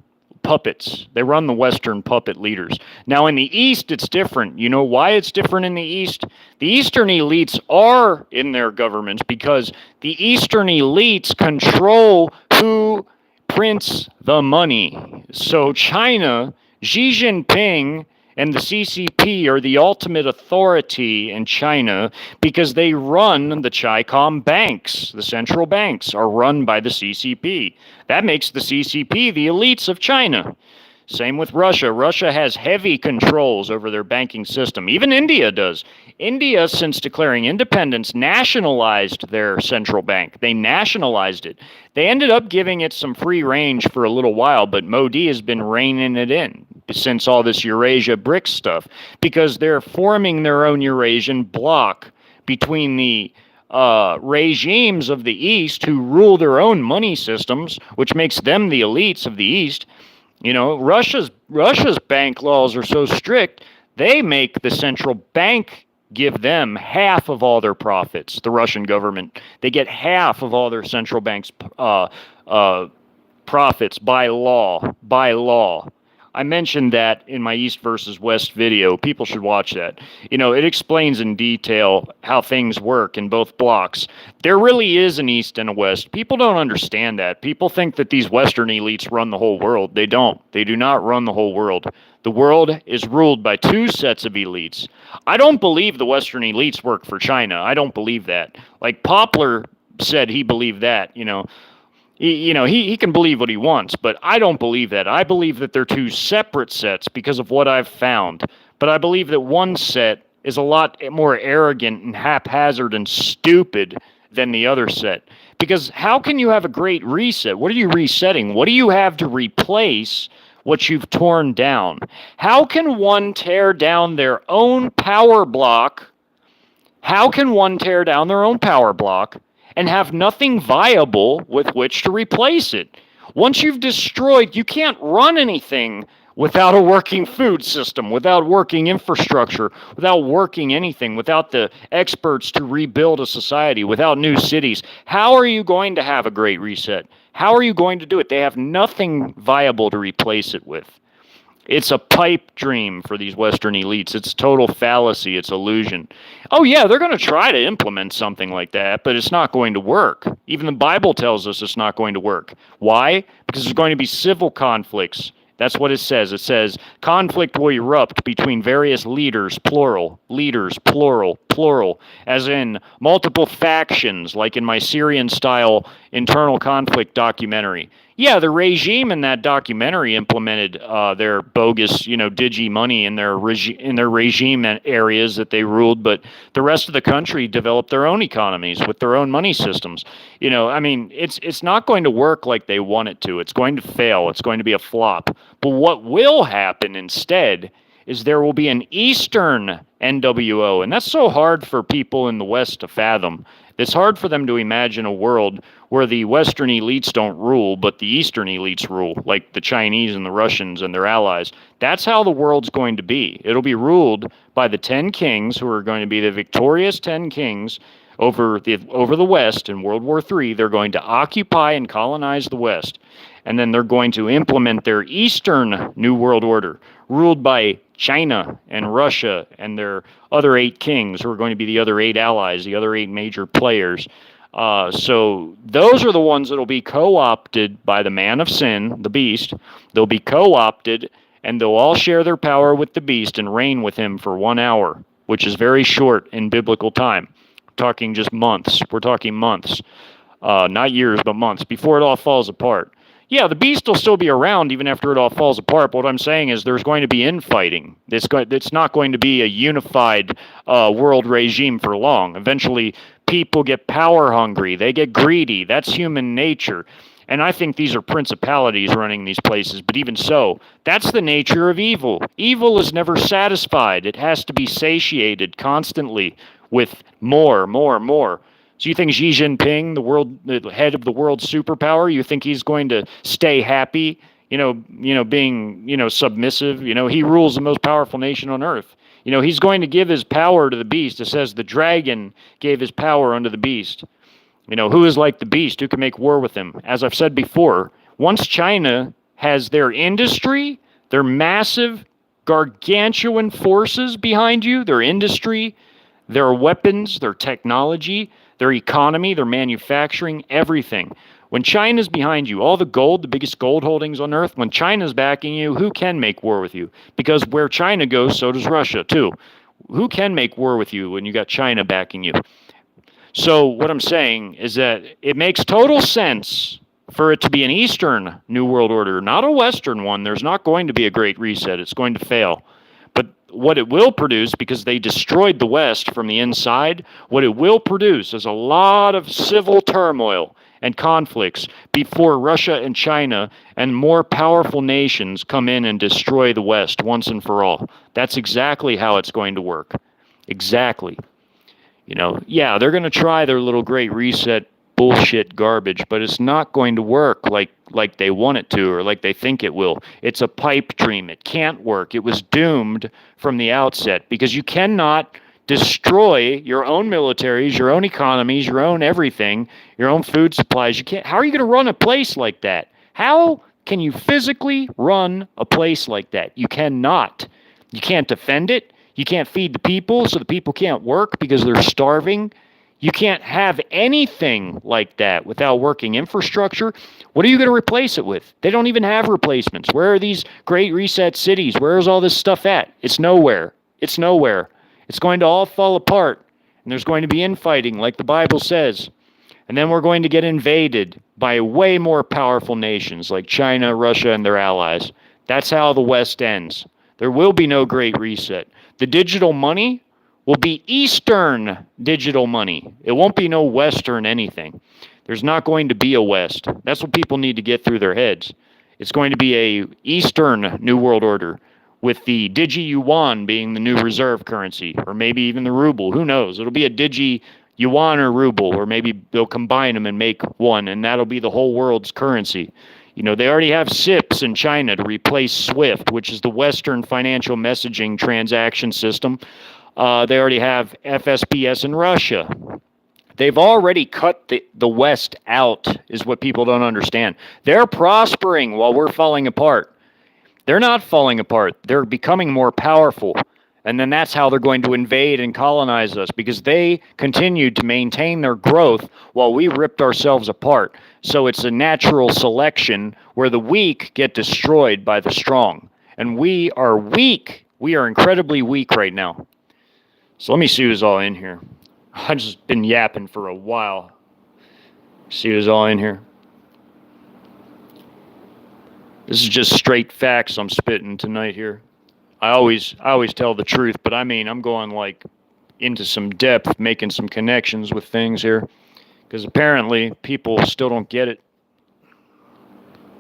puppets. They run the Western puppet leaders. Now, in the East, it's different. You know why it's different in the East? The Eastern elites are in their governments because the Eastern elites control who prints the money. So China, Xi Jinping, and the CCP are the ultimate authority in China because they run the Chi-Com banks. The central banks are run by the CCP. That makes the CCP the elites of China. Same with Russia. Russia has heavy controls over their banking system. Even India does. India, since declaring independence, nationalized their central bank. They nationalized it. They ended up giving it some free range for a little while, but Modi has been reining it in since all this Eurasia BRICS stuff because they're forming their own Eurasian bloc between the regimes of the East who rule their own money systems, which makes them the elites of the East. Russia's bank laws are so strict, they make the central bank give them half of all their profits, the Russian government. They get half of all their central bank's profits by law. By law. I mentioned that in my East versus West video. People should watch that. It explains in detail how things work in both blocks. There really is an East and a West. People don't understand that. People think that these Western elites run the whole world. They don't. They do not run the whole world. The world is ruled by two sets of elites. I don't believe the Western elites work for China. I don't believe that. Like Poplar said he believed that, He can believe what he wants, but I don't believe that. I believe that they're two separate sets because of what I've found. But I believe that one set is a lot more arrogant and haphazard and stupid than the other set. Because how can you have a great reset? What are you resetting? What do you have to replace what you've torn down? How can one tear down their own power block? How can one tear down their own power block and have nothing viable with which to replace it? Once you've destroyed, you can't run anything without a working food system, without working infrastructure, without working anything, without the experts to rebuild a society, without new cities. How are you going to have a great reset? How are you going to do it? They have nothing viable to replace it with. It's a pipe dream for these Western elites. It's total fallacy. It's illusion. Oh, yeah, they're going to try to implement something like that, but it's not going to work. Even the Bible tells us it's not going to work. Why? Because there's going to be civil conflicts. That's what it says. It says conflict will erupt between various leaders, plural, as in multiple factions, like in my Syrian-style internal conflict documentary. Yeah, the regime in that documentary implemented their bogus, digi money in their regime areas that they ruled, but the rest of the country developed their own economies with their own money systems. It's not going to work like they want it to. It's going to fail. It's going to be a flop. But what will happen instead is there will be an Eastern N.W.O, and that's so hard for people in the West to fathom. It's hard for them to imagine a world where the Western elites don't rule, but the Eastern elites rule, like the Chinese and the Russians and their allies. That's how the world's going to be. It'll be ruled by the 10 kings, who are going to be the victorious 10 kings over the West in World War III. They're going to occupy and colonize the West, and then they're going to implement their Eastern New World Order, ruled by China and Russia and their other 8 kings, who are going to be the other 8 allies, the other 8 major players. So those are the ones that will be co-opted by the man of sin, the beast. They'll be co-opted, and they'll all share their power with the beast and reign with him for 1 hour, which is very short in biblical time. We're talking just months. We're talking months, not years, but months, before it all falls apart. Yeah, the beast will still be around even after it all falls apart. But what I'm saying is there's going to be infighting. It's not going to be a unified world regime for long. Eventually, people get power hungry. They get greedy. That's human nature. And I think these are principalities running these places. But even so, that's the nature of evil. Evil is never satisfied. It has to be satiated constantly with more, more, more. So you think Xi Jinping, the head of the world superpower, you think he's going to stay happy, being, submissive? He rules the most powerful nation on earth. He's going to give his power to the beast. It says the dragon gave his power unto the beast. Who is like the beast? Who can make war with him? As I've said before, once China has their industry, their massive, gargantuan forces behind you, their industry, their weapons, their technology, their economy, their manufacturing, everything. When China's behind you, all the gold, the biggest gold holdings on earth, when China's backing you, who can make war with you? Because where China goes, so does Russia too. Who can make war with you when you got China backing you? So what I'm saying is that it makes total sense for it to be an Eastern New World Order, not a Western one. There's not going to be a Great Reset. It's going to fail. But what it will produce, because they destroyed the West from the inside, what it will produce is a lot of civil turmoil and conflicts before Russia and China and more powerful nations come in and destroy the West once and for all. That's exactly how it's going to work. Exactly. Yeah, they're going to try their little Great Reset bullshit garbage, but it's not going to work like they want it to or like they think it will. It's a pipe dream. It can't work. It was doomed from the outset because you cannot destroy your own militaries, your own economies, your own everything, your own food supplies. You can't. How are you going to run a place like that? How can you physically run a place like that? You cannot. You can't defend it. You can't feed the people, so the people can't work because they're starving. You can't have anything like that without working infrastructure. What are you going to replace it with? They don't even have replacements. Where are these Great Reset cities? Where is all this stuff at? It's nowhere. It's nowhere. It's going to all fall apart, and there's going to be infighting, like the Bible says. And then we're going to get invaded by way more powerful nations like China, Russia, and their allies. That's how the West ends. There will be no Great Reset. The digital money will be Eastern digital money. It won't be no Western anything. There's not going to be a West. That's what people need to get through their heads. It's going to be a Eastern New World Order with the Digi-Yuan being the new reserve currency, or maybe even the ruble. Who knows? It'll be a Digi-Yuan or ruble, or maybe they'll combine them and make one, and that'll be the whole world's currency. They already have SIPs in China to replace SWIFT, which is the Western financial messaging transaction system. They already have FSPS in Russia. They've already cut the West out, is what people don't understand. They're prospering while we're falling apart. They're not falling apart. They're becoming more powerful. And then that's how they're going to invade and colonize us, because they continued to maintain their growth while we ripped ourselves apart. So it's a natural selection where the weak get destroyed by the strong. And we are weak. We are incredibly weak right now. So let me see who's all in here. I've just been yapping for a while. See who's all in here. This is just straight facts I'm spitting tonight here. I always tell the truth, but I mean, I'm going like into some depth, making some connections with things here, because apparently people still don't get it.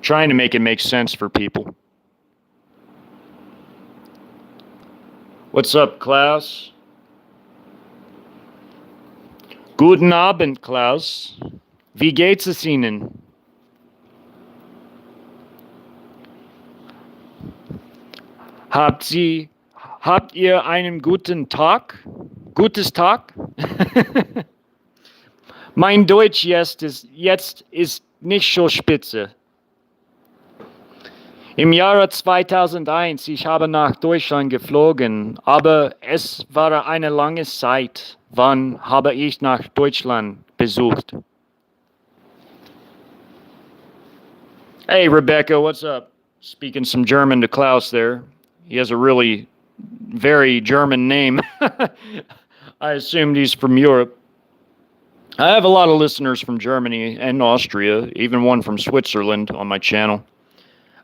Trying to make it make sense for people. What's up, Klaus? Guten Abend, Klaus. Wie geht's es Ihnen? Habt ihr einen guten Tag? Gutes Tag? Mein Deutsch jetzt ist nicht so spitze. Im Jahre 2001, ich habe nach Deutschland geflogen, aber es war eine lange Zeit. Wann habe ich nach Deutschland besucht? Hey, Rebecca, what's up? Speaking some German to Klaus there. He has a really very German name. I assumed he's from Europe. I have a lot of listeners from Germany and Austria, even one from Switzerland on my channel.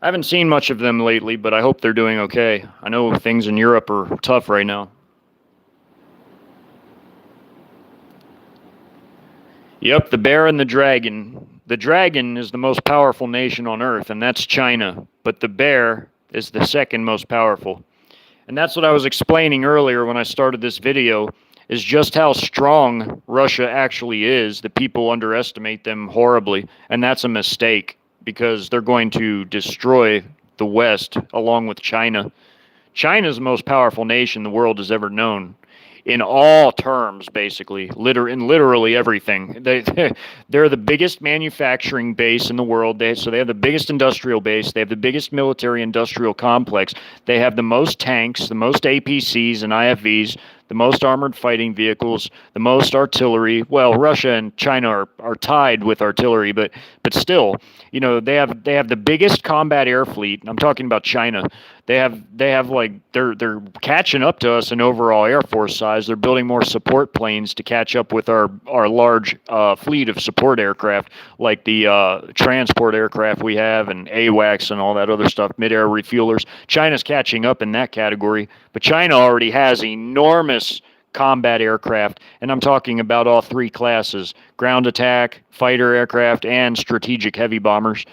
I haven't seen much of them lately, but I hope they're doing okay. I know things in Europe are tough right now. Yep, the bear and the dragon. The dragon is the most powerful nation on earth, and that's China. But the bear is the second most powerful. And that's what I was explaining earlier when I started this video, is just how strong Russia actually is. That people underestimate them horribly, and that's a mistake because they're going to destroy the West along with China. China's the most powerful nation the world has ever known in all terms, basically, in literally everything. They're the biggest manufacturing base in the world. So they have the biggest industrial base. They have the biggest military industrial complex. They have the most tanks, the most APCs and IFVs, the most armored fighting vehicles, the most artillery. Well, Russia and China are tied with artillery, but still, they have the biggest combat air fleet. I'm talking about China. They have like they're catching up to us in overall air force size. They're building more support planes to catch up with our large fleet of support aircraft, like the transport aircraft we have and AWACS and all that other stuff, mid-air refuelers. China's catching up in that category, but China already has enormous combat aircraft, and I'm talking about all three classes: ground attack, fighter aircraft, and strategic heavy bombers.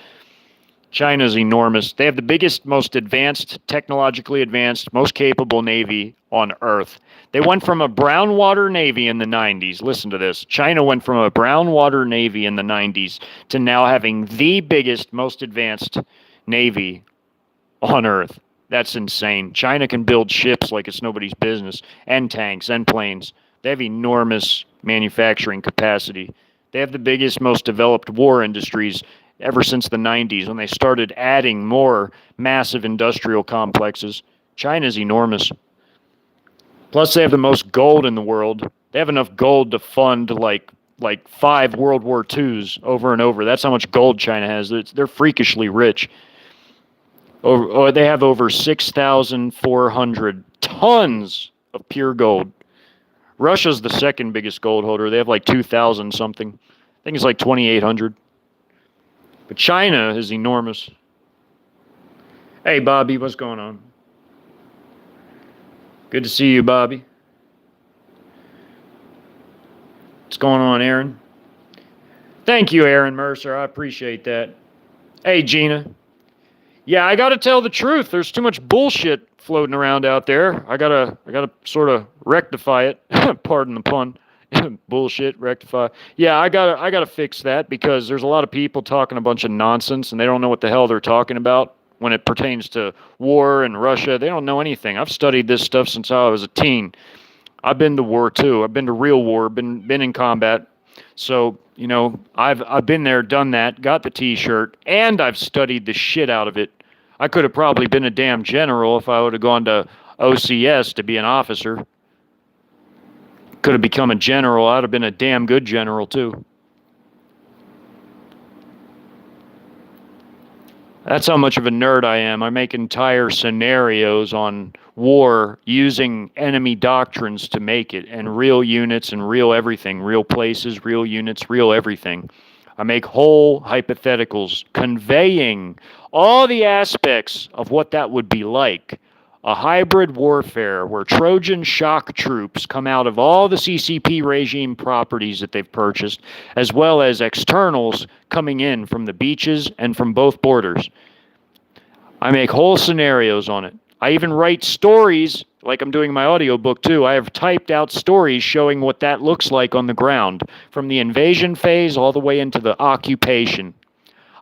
China's enormous. They have the biggest, most advanced, technologically advanced, most capable Navy on Earth. They went from a brown water Navy in the 90s. Listen to this. China went from a brown water Navy in the 90s to now having the biggest, most advanced Navy on Earth. That's insane. China can build ships like it's nobody's business, and tanks, and planes. They have enormous manufacturing capacity. They have the biggest, most developed war industries ever since the 90s when they started adding more massive industrial complexes. China's enormous. Plus, they have the most gold in the world. They have enough gold to fund like 5 World War IIs over and over. That's how much gold China has. They're freakishly rich. They have over 6,400 tons of pure gold. Russia's the second biggest gold holder. They have like 2,000 something. I think it's like 2,800. But China is enormous. Hey, Bobby, what's going on? Good to see you, Bobby. What's going on, Aaron? Thank you, Aaron Mercer. I appreciate that. Hey, Gina. Yeah, I gotta tell the truth. There's too much bullshit floating around out there. I gotta sort of rectify it. Pardon the pun. Bullshit, rectify. Yeah, I gotta fix that because there's a lot of people talking a bunch of nonsense and they don't know what the hell they're talking about when it pertains to war and Russia. They don't know anything. I've studied this stuff since I was a teen. I've been to war too. I've been to real war. Been in combat. So I've been there, done that, got the T-shirt, and I've studied the shit out of it. I could have probably been a damn general if I would have gone to OCS to be an officer. Could have become a general. I'd have been a damn good general too. That's how much of a nerd I am. I make entire scenarios on war using enemy doctrines to make it, and real units and real everything, real places, real units, real everything. I make whole hypotheticals conveying all the aspects of what that would be like. A hybrid warfare where Trojan shock troops come out of all the CCP regime properties that they've purchased, as well as externals coming in from the beaches and from both borders. I make whole scenarios on it. I even write stories, like I'm doing in my audiobook too. I have typed out stories showing what that looks like on the ground, from the invasion phase all the way into the occupation.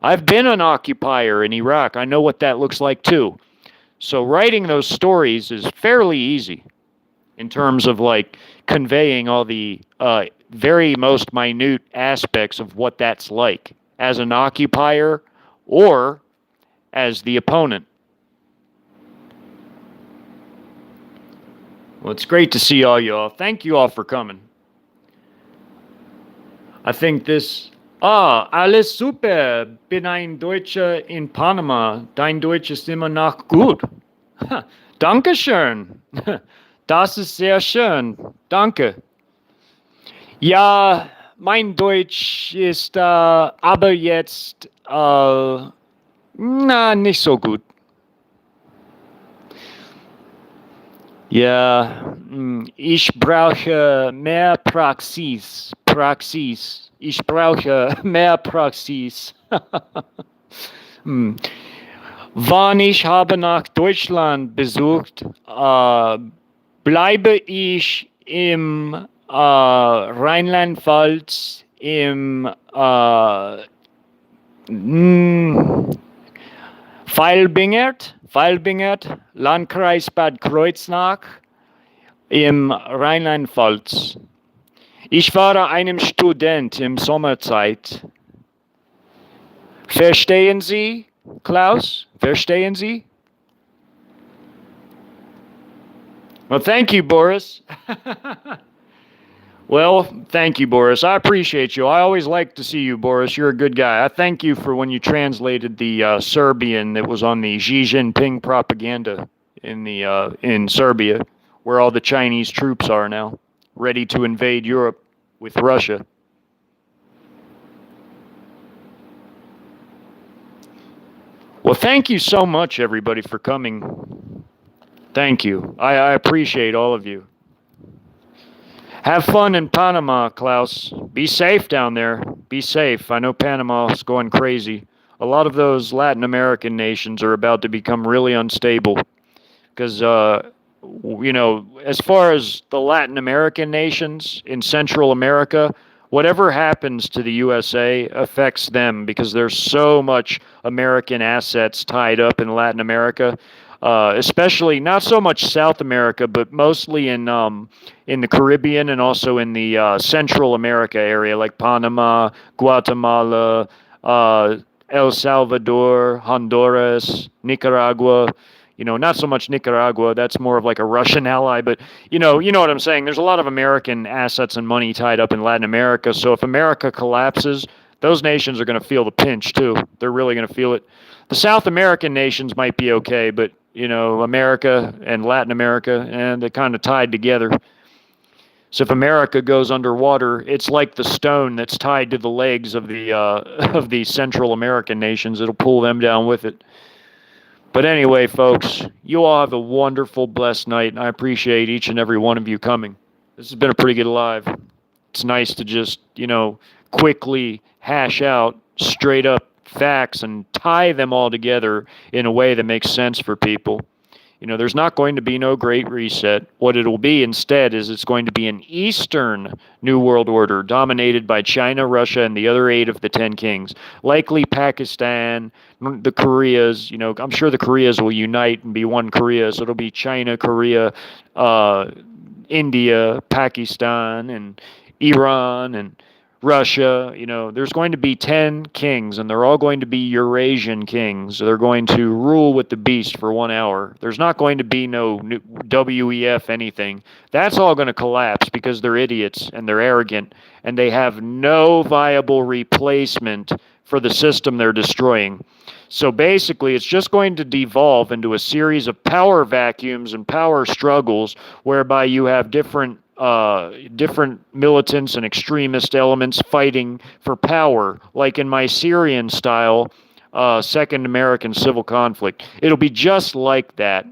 I've been an occupier in Iraq. I know what that looks like too. So writing those stories is fairly easy in terms of like conveying all the very most minute aspects of what that's like as an occupier or as the opponent. Well, it's great to see all y'all. Thank you all for coming. I think this... alles super. Bin ein Deutscher in Panama. Dein Deutsch ist immer noch gut. Dankeschön. Das ist sehr schön. Danke. Ja, mein Deutsch ist aber jetzt nicht so gut. Ja, ich brauche mehr Praxis. Praxis. Ich brauche mehr Praxis. Hm. Wann ich habe nach Deutschland besucht, bleibe ich im Rheinland-Pfalz, im Veilbingert, Landkreis Bad Kreuznach, im Rheinland-Pfalz. Ich war einem Student im Sommerzeit. Verstehen Sie, Klaus? Verstehen Sie? Well, thank you, Boris. Well, thank you, Boris. I appreciate you. I always like to see you, Boris. You're a good guy. I thank you for when you translated the Serbian that was on the Xi Jinping propaganda in Serbia, where all the Chinese troops are now, ready to invade Europe with Russia. Well, thank you so much, everybody, for coming. Thank you. I appreciate all of you. Have fun in Panama, Klaus. Be safe down there. Be safe. I know Panama's going crazy. A lot of those Latin American nations are about to become really unstable. Because, as far as the Latin American nations in Central America, whatever happens to the USA affects them because there's so much American assets tied up in Latin America. Especially not so much South America, but mostly in the Caribbean and also in the Central America area, like Panama, Guatemala, El Salvador, Honduras, Nicaragua. Not so much Nicaragua. That's more of like a Russian ally, but you know what I'm saying. There's a lot of American assets and money tied up in Latin America. So if America collapses, those nations are going to feel the pinch too. They're really going to feel it. The South American nations might be okay, but America and Latin America, and they're kind of tied together. So if America goes underwater, it's like the stone that's tied to the legs of the Central American nations. It'll pull them down with it. But anyway, folks, you all have a wonderful, blessed night, and I appreciate each and every one of you coming. This has been a pretty good live. It's nice to just, quickly hash out straight up facts and tie them all together in a way that makes sense for people. There's not going to be no great reset. What it'll be instead is it's going to be an Eastern New World Order dominated by China, Russia, and the other 8 of the 10 kings. Likely Pakistan, the Koreas. I'm sure the Koreas will unite and be one Korea. So it'll be China, Korea, India, Pakistan, and Iran, and Russia. There's going to be 10 kings, and they're all going to be Eurasian kings. They're going to rule with the beast for 1 hour. There's not going to be no WEF anything. That's all going to collapse because they're idiots and they're arrogant, and they have no viable replacement for the system they're destroying. So basically, it's just going to devolve into a series of power vacuums and power struggles whereby you have different militants and extremist elements fighting for power, like in my Syrian style Second American Civil Conflict. It'll be just like that.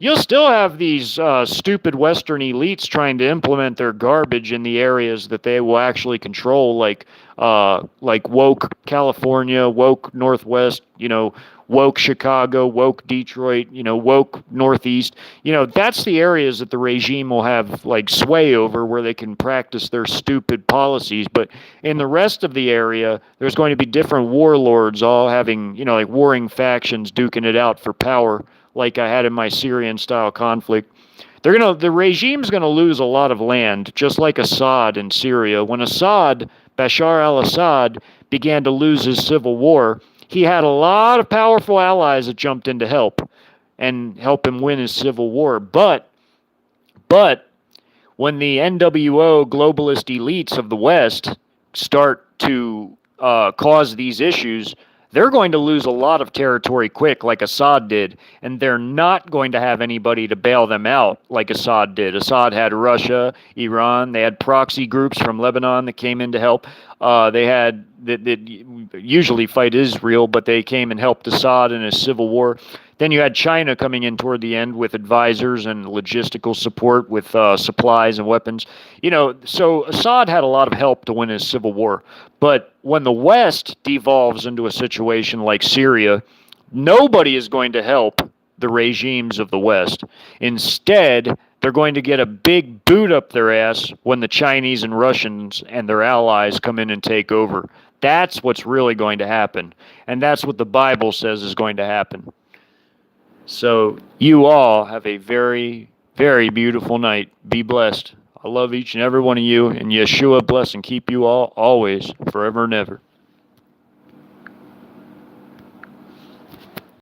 You'll still have these stupid Western elites trying to implement their garbage in the areas that they will actually control, like woke California, woke Northwest, woke Chicago, woke Detroit, woke Northeast. That's the areas that the regime will have like sway over where they can practice their stupid policies. But in the rest of the area, there's going to be different warlords all having, like warring factions duking it out for power, like I had in my Syrian-style conflict. The regime's going to lose a lot of land, just like Assad in Syria. When Bashar al-Assad, began to lose his civil war, he had a lot of powerful allies that jumped in to help him win his civil war. But when the N.W.O. globalist elites of the West start to cause these issues, they're going to lose a lot of territory quick, like Assad did, and they're not going to have anybody to bail them out like Assad did. Assad had Russia, Iran, they had proxy groups from Lebanon that came in to help. They had that usually fight Israel, but they came and helped Assad in his civil war. Then you had China coming in toward the end with advisors and logistical support with supplies and weapons. So Assad had a lot of help to win his civil war. But when the West devolves into a situation like Syria, nobody is going to help the regimes of the West. Instead, they're going to get a big boot up their ass when the Chinese and Russians and their allies come in and take over. That's what's really going to happen. And that's what the Bible says is going to happen. So you all have a very, very beautiful night. Be blessed. I love each and every one of you, and Yeshua bless and keep you all always, forever and ever.